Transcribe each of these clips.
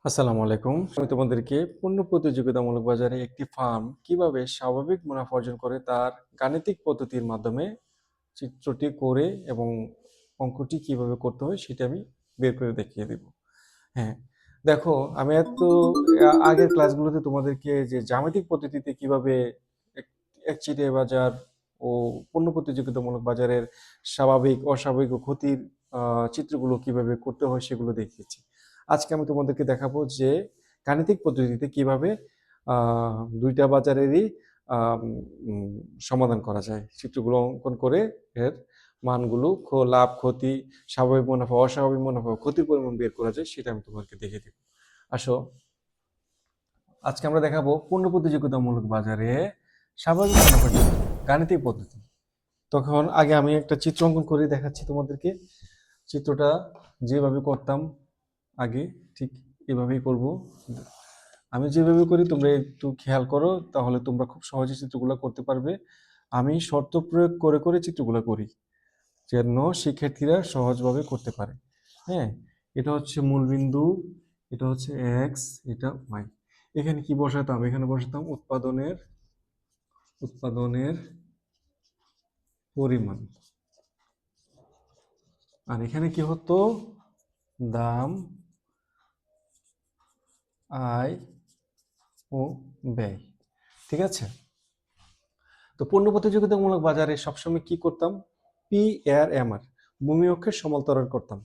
আসসালামু আলাইকুম। আমি তোমাদেরকে পণ্য প্রতিযোগিতামূলক বাজারে একটি ফার্ম কিভাবে স্বাভাবিক মুনাফা অর্জন করে তার গাণিতিক পদ্ধতির মাধ্যমে চিত্রটি করে এবং অঙ্কটি কিভাবে করতে হয় সেটা আমি বের করে দেখিয়ে দেব। হ্যাঁ, দেখো আমি এত আগের ক্লাসগুলোতে তোমাদেরকে যে জ্যামিতিক পদ্ধতিতে কিভাবে এক- একচেটিয়া বাজার ও পণ্য প্রতিযোগিতামূলক বাজারের স্বাভাবিক অস্বাভাবিক ও ক্ষতির চিত্রগুলো কিভাবে করতে হয় সেগুলো দেখিয়েছি। আজকে আমি তোমাদেরকে দেখাবো যে গাণিতিক পদ্ধতিতে কিভাবে দুইটা বাজারেরই আম, উম, সমাধান করা যায়, চিত্রগুলো অঙ্কন করে এর মানগুলো লাভ ক্ষতি স্বাভাবিক মুনাফা অস্বাভাবিক মুনাফা ক্ষতির পরিমাণ বের করা যায় সেটা আমি তোমাকে দেখে দিব। আসো, আজকে আমরা দেখাবো পণ্য প্রতিযোগিতামূলক বাজারে স্বাভাবিক মুনাফার জন্য গাণিতিক পদ্ধতি। তখন আগে আমি একটা চিত্র অঙ্কন করে দেখাচ্ছি তোমাদেরকে। চিত্রটা যেভাবে করতাম আগে ঠিক এভাবেই করব। আমি যেভাবে করি তোমরা একটু খেয়াল করো, তাহলে তোমরা খুব সহজে চিত্রগুলো করতে পারবে। আমি শর্ত প্রয়োগ করে করে চিত্রগুলো করি যেন শিক্ষার্থীরা সহজভাবে করতে পারে। হ্যাঁ, এটা হচ্ছে মূলবিন্দু, এটা হচ্ছে এক্স, এটা ওয়াই। এখানে কি বসাতাম? এখানে বসাতাম উৎপাদনের উৎপাদনের পরিমাণ। আর এখানে কি হতো? দাম, আয় ও ব্যয়। ঠিক আছে? তো পণ্য প্রতিযোগিতামূলক বাজারে সবসময় কি করতাম? পি আর এম আর ভূমি অক্ষের সমান্তরাল করতাম।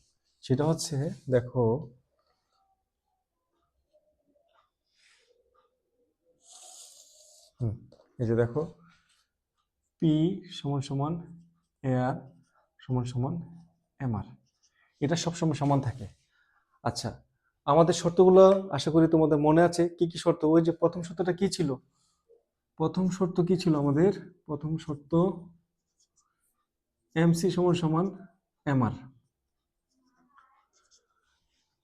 সেটা হচ্ছে, দেখো, এই যে দেখো, পি সমান সমান এ আর সমান সমান এম আর, এটা সবসময় সমান থাকে। আচ্ছা, আমাদের শর্তগুলো আশা করি তোমাদের মনে আছে। কি কি শর্ত? ওই যে প্রথম শর্তটা কি ছিল? প্রথম শর্ত কি ছিল আমাদের? প্রথম শর্ত এমসি সমান সমান এমআর।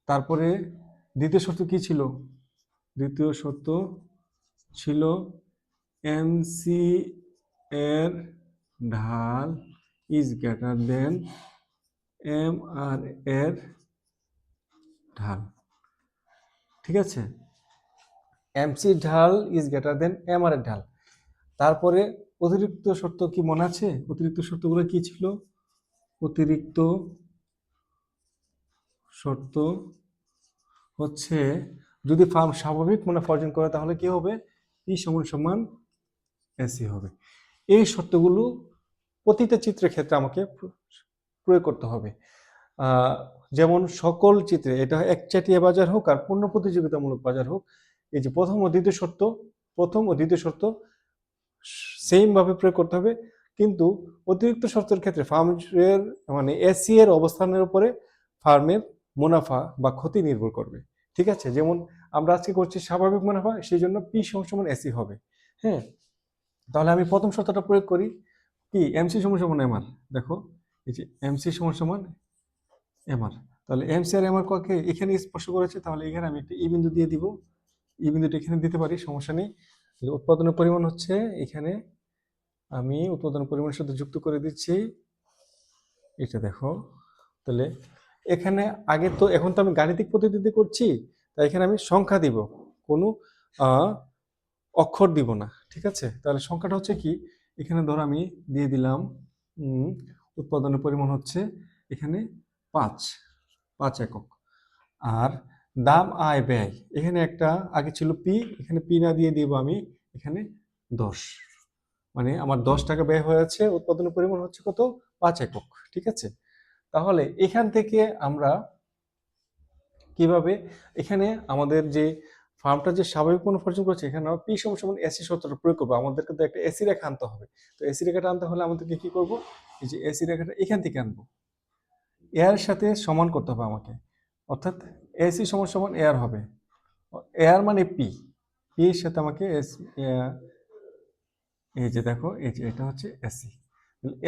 তারপরে দ্বিতীয় শর্ত কি ছিল? দ্বিতীয় শর্ত ছিল এমসি এর ঢাল is greater than M R এর ঢাল। ঠিক আছে? এমসি ঢাল is greater than M R এর ঢাল। তারপরে অতিরিক্ত শর্ত কি মনে আছে? অতিরিক্ত শর্তগুলো কি ছিল? অতিরিক্ত শর্ত হচ্ছে, যদি ফার্ম স্বাভাবিক মুনাফা অর্জন করে তাহলে কি হবে? পি সমান সমান এসি হবে। এই শর্তগুলো প্রতিটা চিত্রের ক্ষেত্রে আমাকে প্রয়োগ করতে হবে। যেমন সকল চিত্রে, এটা একচাটিয়া বাজার হোক আর পণ্য প্রতিযোগিতামূলক বাজার হোক, এই যে প্রথম ও দ্বিতীয় শর্ত সেম ভাবে প্রয়োগ করতে হবে। কিন্তু অতিরিক্ত শর্তের ক্ষেত্রে ফার্মের মানে এসি এর অবস্থানের উপরে ফার্মের মুনাফা বা ক্ষতি নির্ভর করবে। ঠিক আছে? যেমন আমরা আজকে করছি স্বাভাবিক মুনাফা, সেই জন্য পি সমান এসি হবে। হ্যাঁ, তাহলে আমি প্রথম শর্তটা প্রয়োগ করি। কি? এমসি সমান এমআর। দেখো, এই যে এমসি সমান এমআর, তাহলে এমসি আর এমআর কে এখানে স্পর্শ করেছে, তাহলে এখানে আমি একটা ই বিন্দু দিয়ে দিব। ই বিন্দুটা এখানে দিতে পারি, সমস্যা নেই। উৎপাদনের পরিমাণ হচ্ছে, এখানে আমি উৎপাদনের পরিমাণের সাথে যুক্ত করে দিচ্ছি। এটা দেখো, তাহলে এখানে আগে তো, এখন তো আমি গাণিতিক পদ্ধতিতে করছি, তাই এখানে আমি সংখ্যা দিব, কোনো অক্ষর দিব না। ঠিক আছে? তাহলে সংখ্যাটা হচ্ছে কি? এখানে ধর আমি দিয়ে দিলাম উৎপাদনের পরিমাণ হচ্ছে এখানে 5 একক। আর দাম আয় ব্যয়, এখানে একটা আগে ছিল পি, এখানে পি না দিয়ে দিব আমি এখানে 10। মানে আমার 10 টাকা ব্যয় হয়েছে, উৎপাদনের পরিমাণ হচ্ছে কত? 5 একক। ঠিক আছে? তাহলে এখান থেকে আমরা কিভাবে, এখানে আমাদের যে ফার্মটা যে স্বাভাবিক মুনাফা অর্জন করছে, এখানে আমরা পি সমান এসি সূত্রটা প্রয়োগ করবো। আমাদেরকে তো একটা এসি রেখা আনতে হবে। তো এসি রেখাটা আনতে হলে আমাদেরকে কি করব? এই যে এসি রেখাটা এখান থেকে আনবো, এর সাথে সমান করতে হবে আমাকে। অর্থাৎ এসি সমান এর হবে, এর মানে পি, পি এর সাথে আমাকে এই যে দেখো, এই যে এটা হচ্ছে এসি।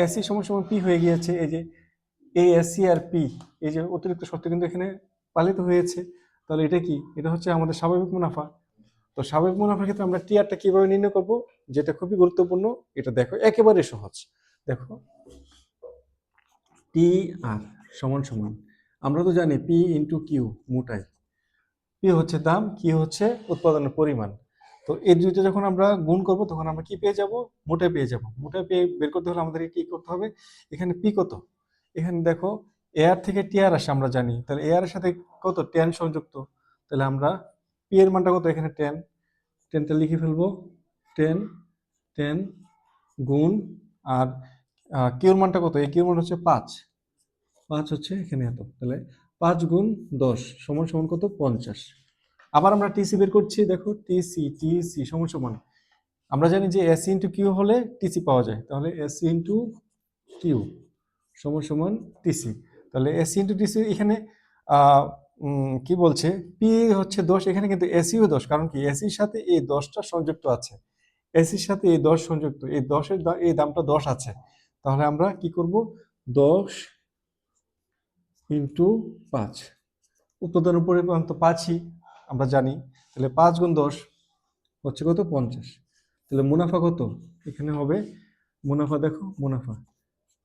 এসি সমান পি হয়ে গিয়েছে। এই যে এই এসি আর পি, এই যে অতিরিক্ত শর্ত কিন্তু এখানে পালিত হয়েছে। তাহলে এটা কি? এটা হচ্ছে আমাদের স্বাভাবিক মুনাফা। তো স্বাভাবিক মুনাফার ক্ষেত্রে আমরা টিআরটা কিভাবে নির্ণয় করব, যেটা খুবই গুরুত্বপূর্ণ। এটা দেখো, একেবারে সহজ। দেখো, টি আর সমান সমান, আমরা তো জানি পি ইন্টু কিউ মোটাই, পি হচ্ছে দাম, কি হচ্ছে উৎপাদনের পরিমাণ। তো এই দুইটা যখন আমরা গুণ করব তখন আমরা কি পেয়ে যাব? মোটা পেয়ে যাব। মোটা পেয়ে বের করতে হলে আমাদের কি করতে হবে? এখানে পি কত? এখানে দেখো এআর থেকে টিআর আসে আমরা জানি, তাহলে এআর এর সাথে কত টেন সংযুক্ত, তাহলে আমরা পি এর মানটা কত? এখানে টেন, টেনটা লিখে ফেলবো, টেন, টেন গুণ, আর কিউর মানটা কত? এই কিউর মান হচ্ছে পাঁচ, পাঁচ হচ্ছে এখানে এত, তাহলে 5 গুণ 10 সমান সমান কত? 50। আবার আমরা টিসি বের করছি, দেখো টিসি, টিসি সমান সমান, আমরা জানি যে এসি ইন্টু কিউ হলে টিসি পাওয়া যায়, তাহলে এসি ইন্টু কিউ সমান সমান টিসি। তাহলে এসি ইন্টু টিসি এখানে কি বলছে? পি হচ্ছে 10, এখানে কিন্তু এসিও 10, কারণ কি এসির সাথে এই 10টা সংযুক্ত আছে, এসির সাথে এই 10 সংযুক্ত, এই 10-এর এই দামটা 10 আছে, তাহলে আমরা কি করব? 10 ইন্টু 5, উৎপাদনের পরিমাণ তো 5ই আমরা জানি, তাহলে 5 গুণ 10 হচ্ছে কত? 50। তাহলে মুনাফা কত? এখানে হবে মুনাফা, দেখো মুনাফা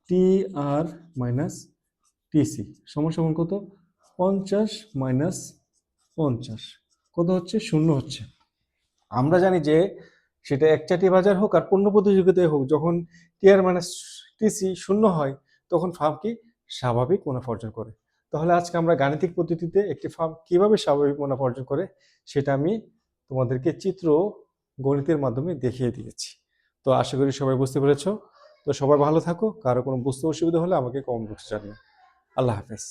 টি আর মাইনাস টিসি সমান সমান কত? 50 মাইনাস 50 কত হচ্ছে? 0 হচ্ছে। আমরা জানি যে সেটা একচাটি বাজার হোক আর পূর্ণ প্রতিযোগিতায় হোক, যখন টিআর মাইনাস টিসি 0 হয় তখন ফার্ম কি স্বাভাবিক মুনাফা অর্জন করে। তাহলে আজকে আমরা গাণিতিক পদ্ধতিতে একটি ফার্ম কিভাবে স্বাভাবিক মুনাফা অর্জন করে সেটা আমি তোমাদেরকে চিত্র গণিতের মাধ্যমে দেখিয়ে দিয়েছি। তো আশা করি সবাই বুঝতে পেরেছো। তো সবাই ভালো থাকো, কারো কোনো বুঝতে অসুবিধা হলে আমাকে কমেন্ট বক্সে জানিও। আল্লাহ হাফেজ।